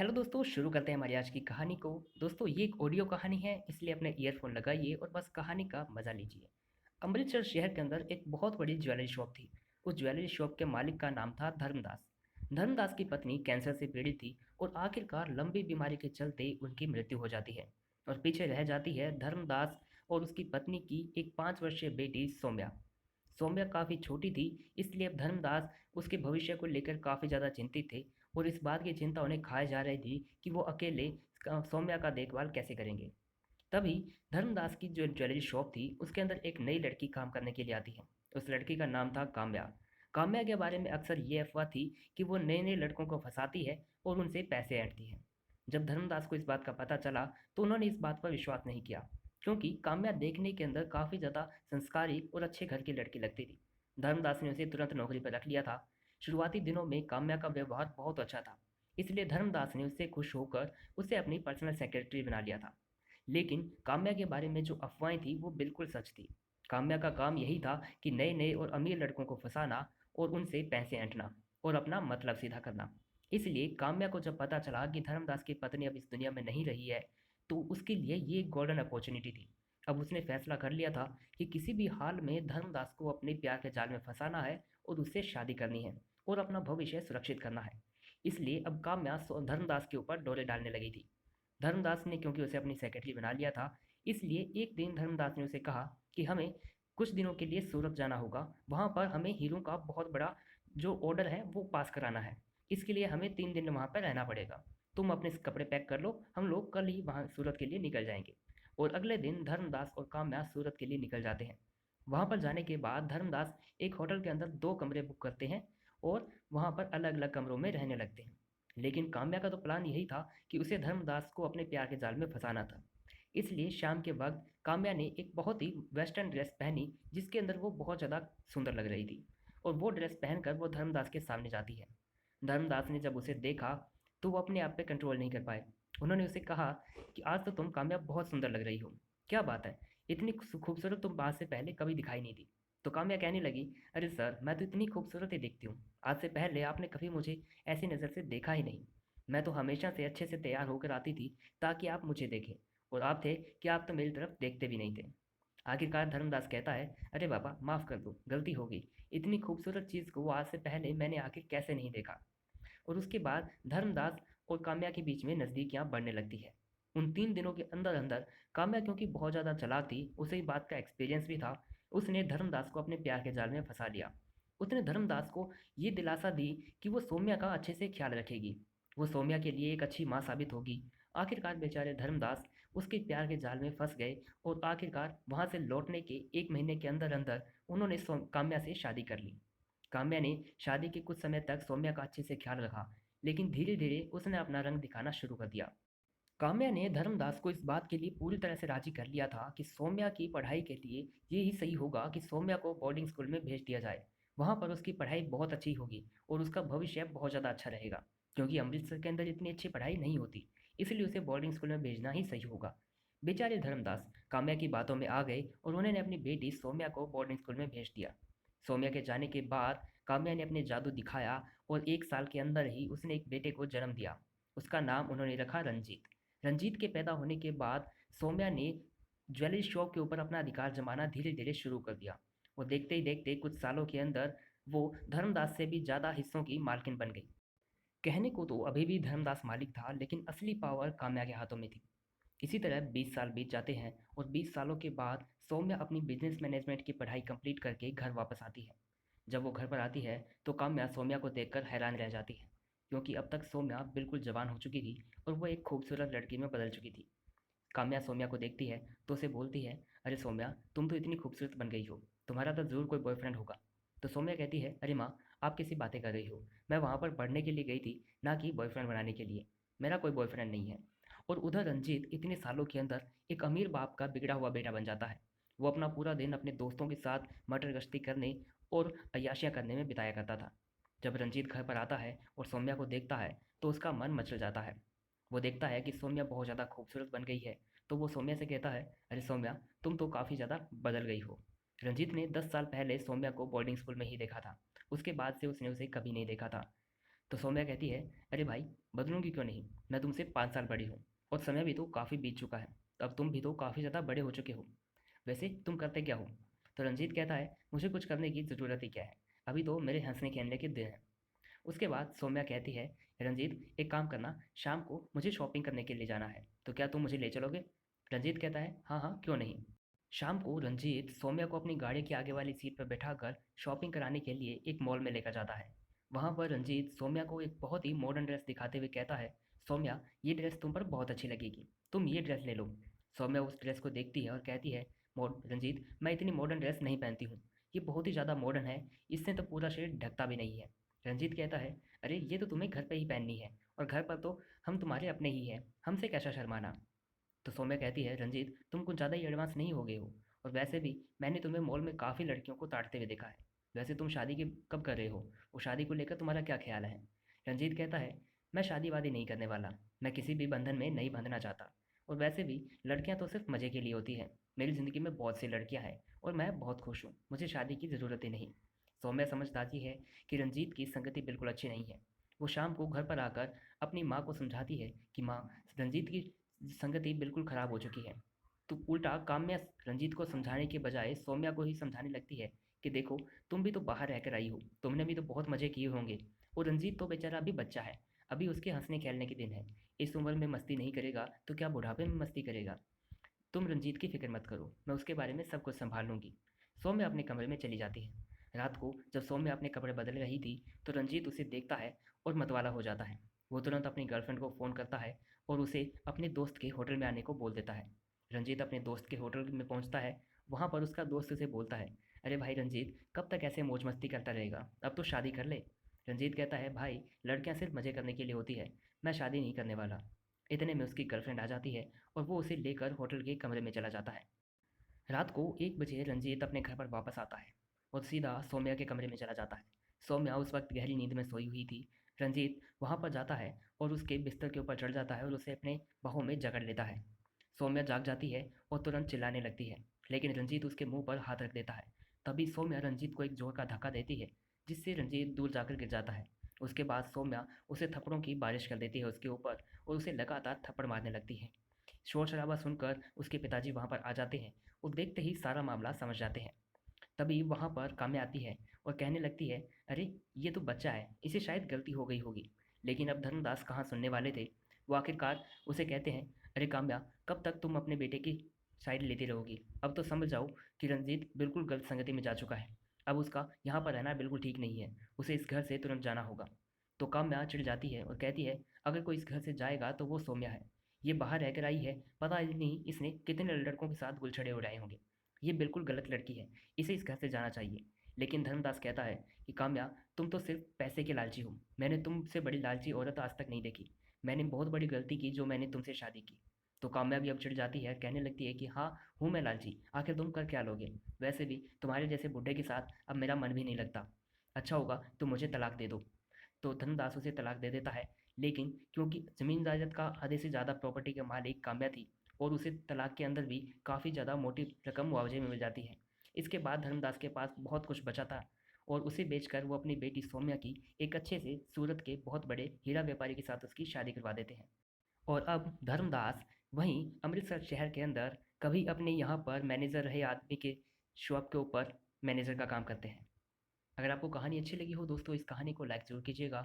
Hello दोस्तों, शुरू करते हैं हमारी आज की कहानी को। दोस्तों, ये एक ऑडियो कहानी है, इसलिए अपने ईयरफोन लगाइए और बस कहानी का मज़ा लीजिए। अमृतसर शहर के अंदर एक बहुत बड़ी ज्वेलरी शॉप थी। उस ज्वेलरी शॉप के मालिक का नाम था धर्मदास। धर्मदास की पत्नी कैंसर से पीड़ित थी और आखिरकार लंबी बीमारी के चलते उनकी मृत्यु हो जाती है। और पीछे रह जाती है धर्मदास और उसकी पत्नी की एक 5 वर्षीय बेटी सौम्या। सौम्या काफ़ी छोटी थी, इसलिए अब धर्मदास उसके भविष्य को लेकर काफ़ी ज़्यादा चिंतित थे। और इस बात की चिंता उन्हें खाए जा रही थी कि वो अकेले सौम्या का देखभाल कैसे करेंगे। तभी धर्मदास की जो ज्वेलरी शॉप थी उसके अंदर एक नई लड़की काम करने के लिए आती है। उस लड़की का नाम था काम्या। काम्या के बारे में अक्सर ये अफवाह थी कि वो नए नए लड़कों को फंसाती है और उनसे पैसे ऐंठती है। जब धर्मदास को इस बात का पता चला तो उन्होंने इस बात पर विश्वास नहीं किया, क्योंकि काम्या देखने के अंदर काफ़ी ज़्यादा संस्कारी और अच्छे घर की लड़की लगती थी। धर्मदास ने उसे तुरंत नौकरी पर रख लिया था। शुरुआती दिनों में काम्या का व्यवहार बहुत अच्छा था, इसलिए धर्मदास ने उससे खुश होकर उसे अपनी पर्सनल सेक्रेटरी बना लिया था। लेकिन काम्या के बारे में जो अफवाहें थी वो बिल्कुल सच थी। काम्या का काम यही था कि नए नए और अमीर लड़कों को फंसाना और उनसे पैसे ऐंठना और अपना मतलब सीधा करना। इसलिए काम्या को जब पता चला कि धर्मदास की पत्नी अब इस दुनिया में नहीं रही है, तो उसके लिए ये एक गोल्डन अपॉर्चुनिटी थी। अब उसने फैसला कर लिया था कि किसी भी हाल में धर्मदास को अपने प्यार के जाल में फंसाना है और उससे शादी करनी है और अपना भविष्य सुरक्षित करना है। इसलिए अब काम्या धर्मदास के ऊपर डोरे डालने लगी थी। धर्मदास ने क्योंकि उसे अपनी सेक्रेटरी बना लिया था, इसलिए एक दिन धर्मदास ने उसे कहा कि हमें कुछ दिनों के लिए सूरत जाना होगा। वहाँ पर हमें हीरों का बहुत बड़ा जो ऑर्डर है वो पास कराना है। इसके लिए हमें 3 दिन वहाँ पर रहना पड़ेगा। तुम अपने कपड़े पैक कर लो, हम लोग कल ही वहाँ सूरत के लिए निकल जाएंगे। और अगले दिन धर्मदास और काम्या सूरत के लिए निकल जाते हैं। वहाँ पर जाने के बाद धर्मदास एक होटल के अंदर 2 कमरे बुक करते हैं और वहाँ पर अलग अलग कमरों में रहने लगते हैं। लेकिन काम्या का तो प्लान यही था कि उसे धर्मदास को अपने प्यार के जाल में फंसाना था। इसलिए शाम के वक्त काम्या ने एक बहुत ही वेस्टर्न ड्रेस पहनी, जिसके अंदर वो बहुत ज़्यादा सुंदर लग रही थी। और वो ड्रेस पहनकर वो धर्मदास के सामने जाती है। धर्मदास ने जब उसे देखा तो वो अपने आप पे कंट्रोल नहीं कर पाए। उन्होंने उसे कहा कि आज तो तुम काम्या बहुत सुंदर लग रही हो। क्या बात है, इतनी खूबसूरत तुम आज से पहले कभी दिखाई नहीं दी। तो काम्या कहने लगी, अरे सर, मैं तो इतनी खूबसूरत ही दिखती हूँ। आज से पहले आपने कभी मुझे ऐसी नज़र से देखा ही नहीं। मैं तो हमेशा से अच्छे से तैयार होकर आती थी ताकि आप मुझे देखें, और आप थे कि आप तो मेरी तरफ देखते भी नहीं थे। आखिरकार धर्मदास कहता है, अरे बाबा, माफ़ कर दो, गलती हो गई। इतनी खूबसूरत चीज़ को आज से पहले मैंने आखिर कैसे नहीं देखा। और उसके बाद धर्मदास और काम्या के बीच में नज़दीकियाँ बढ़ने लगती है। उन 3 दिनों के अंदर अंदर काम्या, क्योंकि बहुत ज़्यादा चालाक थी, उसे इस बात का एक्सपीरियंस भी था, उसने धर्मदास को अपने प्यार के जाल में फंसा लिया। उसने धर्मदास को ये दिलासा दी कि वो सौम्या का अच्छे से ख्याल रखेगी, वो सौम्या के लिए एक अच्छी माँ साबित होगी। आखिरकार बेचारे धर्मदास उसके प्यार के जाल में फंस गए और आखिरकार वहाँ से लौटने के 1 महीने के अंदर अंदर उन्होंने काम्या से शादी कर ली। काम्या ने शादी के कुछ समय तक सौम्या का अच्छे से ख्याल रखा, लेकिन धीरे धीरे उसने अपना रंग दिखाना शुरू कर दिया। काम्या ने धर्मदास को इस बात के लिए पूरी तरह से राजी कर लिया था कि सौम्या की पढ़ाई के लिए ये ही सही होगा कि सौम्या को बोर्डिंग स्कूल में भेज दिया जाए। वहाँ पर उसकी पढ़ाई बहुत अच्छी होगी और उसका भविष्य बहुत ज़्यादा अच्छा रहेगा, क्योंकि अमृतसर के अंदर इतनी अच्छी पढ़ाई नहीं होती, इसलिए उसे बोर्डिंग स्कूल में भेजना ही सही होगा। बेचारे धर्मदास काम्या की बातों में आ गए और उन्होंने अपनी बेटी सौम्या को बोर्डिंग स्कूल में भेज दिया। सौम्या के जाने के बाद काम्या ने अपने जादू दिखाया और 1 साल के अंदर ही उसने एक बेटे को जन्म दिया। उसका नाम उन्होंने रखा रंजीत। रंजीत के पैदा होने के बाद सौम्या ने ज्वेलरी शॉप के ऊपर अपना अधिकार जमाना धीरे धीरे शुरू कर दिया। वो देखते ही देखते कुछ सालों के अंदर वो धर्मदास से भी ज़्यादा हिस्सों की मालकिन बन गई। कहने को तो अभी भी धर्मदास मालिक था, लेकिन असली पावर काम्या के हाथों में थी। इसी तरह 20 साल बीत जाते हैं और 20 सालों के बाद सौम्या अपनी बिजनेस मैनेजमेंट की पढ़ाई कंप्लीट करके घर वापस आती है। जब वो घर पर आती है तो काम्या सौम्या को देखकर हैरान रह जाती है, क्योंकि अब तक सौम्या बिल्कुल जवान हो चुकी थी और वो एक खूबसूरत लड़की में बदल चुकी थी। काम्या सौम्या को देखती है तो उसे बोलती है, अरे सौम्या, तुम तो इतनी खूबसूरत बन गई हो, तुम्हारा तो ज़रूर कोई बॉयफ्रेंड होगा। तो सौम्या कहती है, अरे माँ, आप कैसी बातें कर रही हो, मैं वहाँ पर पढ़ने के लिए गई थी, ना कि बॉयफ्रेंड बनाने के लिए। मेरा कोई बॉयफ्रेंड नहीं है। और उधर रंजीत इतने सालों के अंदर एक अमीर बाप का बिगड़ा हुआ बेटा बन जाता है। वो अपना पूरा दिन अपने दोस्तों के साथ मटर गश्ती करने और अय्याशियाँ करने में बिताया करता था। जब रंजीत घर पर आता है और सौम्या को देखता है तो उसका मन मचल जाता है। वो देखता है कि सौम्या बहुत ज़्यादा खूबसूरत बन गई है, तो वो सौम्या से कहता है, अरे सौम्या, तुम तो काफ़ी ज़्यादा बदल गई हो। रंजीत ने 10 साल पहले सौम्या को बोर्डिंग स्कूल में ही देखा था, उसके बाद से उसने उसे कभी नहीं देखा था। तो सौम्या कहती है, अरे भाई, बदलूंगी क्यों नहीं, मैं तुमसे 5 साल बड़ी हूँ और समय भी तो काफ़ी बीत चुका है। अब तुम भी तो काफ़ी ज़्यादा बड़े हो चुके हो। वैसे तुम करते क्या हो? तो रंजीत कहता है, मुझे कुछ करने की ज़रूरत ही क्या है, अभी तो मेरे हंसने खेलने के दिन हैं। उसके बाद सौम्या कहती है, रंजीत एक काम करना, शाम को मुझे शॉपिंग करने के लिए जाना है, तो क्या तुम मुझे ले चलोगे? रंजीत कहता है, हाँ हाँ, क्यों नहीं। शाम को रंजीत सौम्या को अपनी गाड़ी की आगे वाली सीट पर बैठाकर शॉपिंग कराने के लिए एक मॉल में लेकर जाता है। वहाँ पर रंजीत सौम्या को एक बहुत ही मॉडर्न ड्रेस दिखाते हुए कहता है, सौम्या, ये ड्रेस तुम पर बहुत अच्छी लगेगी, तुम ये ड्रेस ले लो। सौम्या उस ड्रेस को देखती है और कहती है, रंजीत, मैं इतनी मॉडर्न ड्रेस नहीं पहनती हूँ, ये बहुत ही ज़्यादा मॉडर्न है, इससे तो पूरा शरीर ढकता भी नहीं है। रंजीत कहता है, अरे ये तो तुम्हें घर पे ही पहननी है, और घर पर तो हम तुम्हारे अपने ही हैं, हमसे कैसा शर्माना। तो सौम्या कहती है, रंजीत तुम कुछ ज़्यादा ही एडवांस नहीं हो गए हो, और वैसे भी मैंने तुम्हें मॉल में काफ़ी लड़कियों को ताड़ते हुए देखा है। वैसे तुम शादी की कब कर रहे हो, वो शादी को लेकर तुम्हारा क्या ख्याल है? रंजीत कहता है, मैं शादी वादी नहीं करने वाला, मैं किसी भी बंधन में नहीं बंधना चाहता, और वैसे भी लड़कियां तो सिर्फ मज़े के लिए होती हैं। मेरी ज़िंदगी में बहुत सी लड़कियां हैं और मैं बहुत खुश हूँ, मुझे शादी की ज़रूरत ही नहीं। सौम्या समझ जाती है कि रंजीत की संगति बिल्कुल अच्छी नहीं है। वो शाम को घर पर आकर अपनी माँ को समझाती है कि माँ, रंजीत की संगति बिल्कुल ख़राब हो चुकी है। तो उल्टा काम्या रंजीत को समझाने के बजाय सौम्या को ही समझाने लगती है कि देखो, तुम भी तो बाहर रहकर आई हो, तुमने भी तो बहुत मज़े किए होंगे, और रंजीत तो बेचारा अभी बच्चा है, अभी उसके हंसने खेलने के दिन है। इस उम्र में मस्ती नहीं करेगा तो क्या बुढ़ापे में मस्ती करेगा? तुम रंजीत की फिक्र मत करो, मैं उसके बारे में सब कुछ संभाल लूंगी। सौम्या अपने कमरे में चली जाती है। रात को जब सौम्या अपने कपड़े बदल रही थी, तो रंजीत उसे देखता है और मतवाला हो जाता है। वो तुरंत अपनी गर्लफ्रेंड को फ़ोन करता है और उसे अपने दोस्त के होटल में आने को बोल देता है। रंजीत अपने दोस्त के होटल में पहुंचता है। वहाँ पर उसका दोस्त उसे बोलता है, अरे भाई रंजीत, कब तक ऐसे मौज मस्ती करता रहेगा, अब तो शादी कर ले। रंजीत कहता है, भाई लड़कियां सिर्फ मज़े करने के लिए होती है, मैं शादी नहीं करने वाला। इतने में उसकी गर्लफ्रेंड आ जाती है और वो उसे लेकर होटल के कमरे में चला जाता है। रात को 1 बजे रंजीत अपने घर पर वापस आता है और सीधा सौम्या के कमरे में चला जाता है। सौम्या उस वक्त गहरी नींद में सोई हुई थी। रंजीत वहाँ पर जाता है और उसके बिस्तर के ऊपर चढ़ जाता है और उसे अपने बाहों में जकड़ लेता है। सौम्या जाग जाती है और तुरंत चिल्लाने लगती है, लेकिन रंजीत उसके मुंह पर हाथ रख देता है। तभी सौम्या रंजीत को एक जोर का धक्का देती है, जिससे रंजीत दूर जाकर गिर जाता है। उसके बाद सौम्या उसे थप्पड़ों की बारिश कर देती है उसके ऊपर, और उसे लगातार थप्पड़ मारने लगती है। शोर शराबा सुनकर उसके पिताजी वहाँ पर आ जाते हैं और देखते ही सारा मामला समझ जाते हैं। तभी वहाँ पर काम्या आती है और कहने लगती है, अरे ये तो बच्चा है, इसे शायद गलती हो गई होगी। लेकिन अब धर्मदास कहाँ सुनने वाले थे। वो आखिरकार उसे कहते हैं, अरे काम्या, कब तक तुम अपने बेटे की साइड लेती रहोगी? अब तो समझ जाओ कि रंजीत बिल्कुल गलत संगति में जा चुका है। अब उसका यहाँ पर रहना बिल्कुल ठीक नहीं है, उसे इस घर से तुरंत जाना होगा। तो काम्या चिढ़ जाती है और कहती है, अगर कोई इस घर से जाएगा तो वो सौम्या है। ये बाहर रहकर आई है, पता ही नहीं इसने कितने लड़कों के साथ गुलछड़े उड़ाए होंगे। ये बिल्कुल गलत लड़की है, इसे इस घर से जाना चाहिए। लेकिन धर्मदास कहता है कि काम्या, तुम तो सिर्फ पैसे के लालची हो, मैंने तुमसे बड़ी लालची औरत आज तक नहीं देखी। मैंने बहुत बड़ी गलती की जो मैंने तुमसे शादी की। तो काम्या भी अब चिढ़ जाती है, कहने लगती है कि हाँ, हूँ मैं लालची, आखिर तुम कर क्या लोगे? वैसे भी तुम्हारे जैसे बुढ़े के साथ अब मेरा मन भी नहीं लगता। अच्छा होगा तुम मुझे तलाक दे दो। तो धर्मदास उसे तलाक दे देता है। लेकिन क्योंकि ज़मीन जायदाद का आधे से ज़्यादा प्रॉपर्टी के मालिक काम्या थी, और उसे तलाक के अंदर भी काफ़ी ज़्यादा मोटी रकम मुआवजे में मिल जाती है। इसके बाद धर्मदास के पास बहुत कुछ बचा था, और उसे बेचकर वो अपनी बेटी सौम्या की एक अच्छे से सूरत के बहुत बड़े हीरा व्यापारी के साथ उसकी शादी करवा देते हैं। और अब धर्मदास वहीं अमृतसर शहर के अंदर कभी अपने यहाँ पर मैनेजर रहे आदमी के शॉप के ऊपर मैनेजर का काम करते हैं। अगर आपको कहानी अच्छी लगी हो दोस्तों, इस कहानी को लाइक ज़रूर कीजिएगा।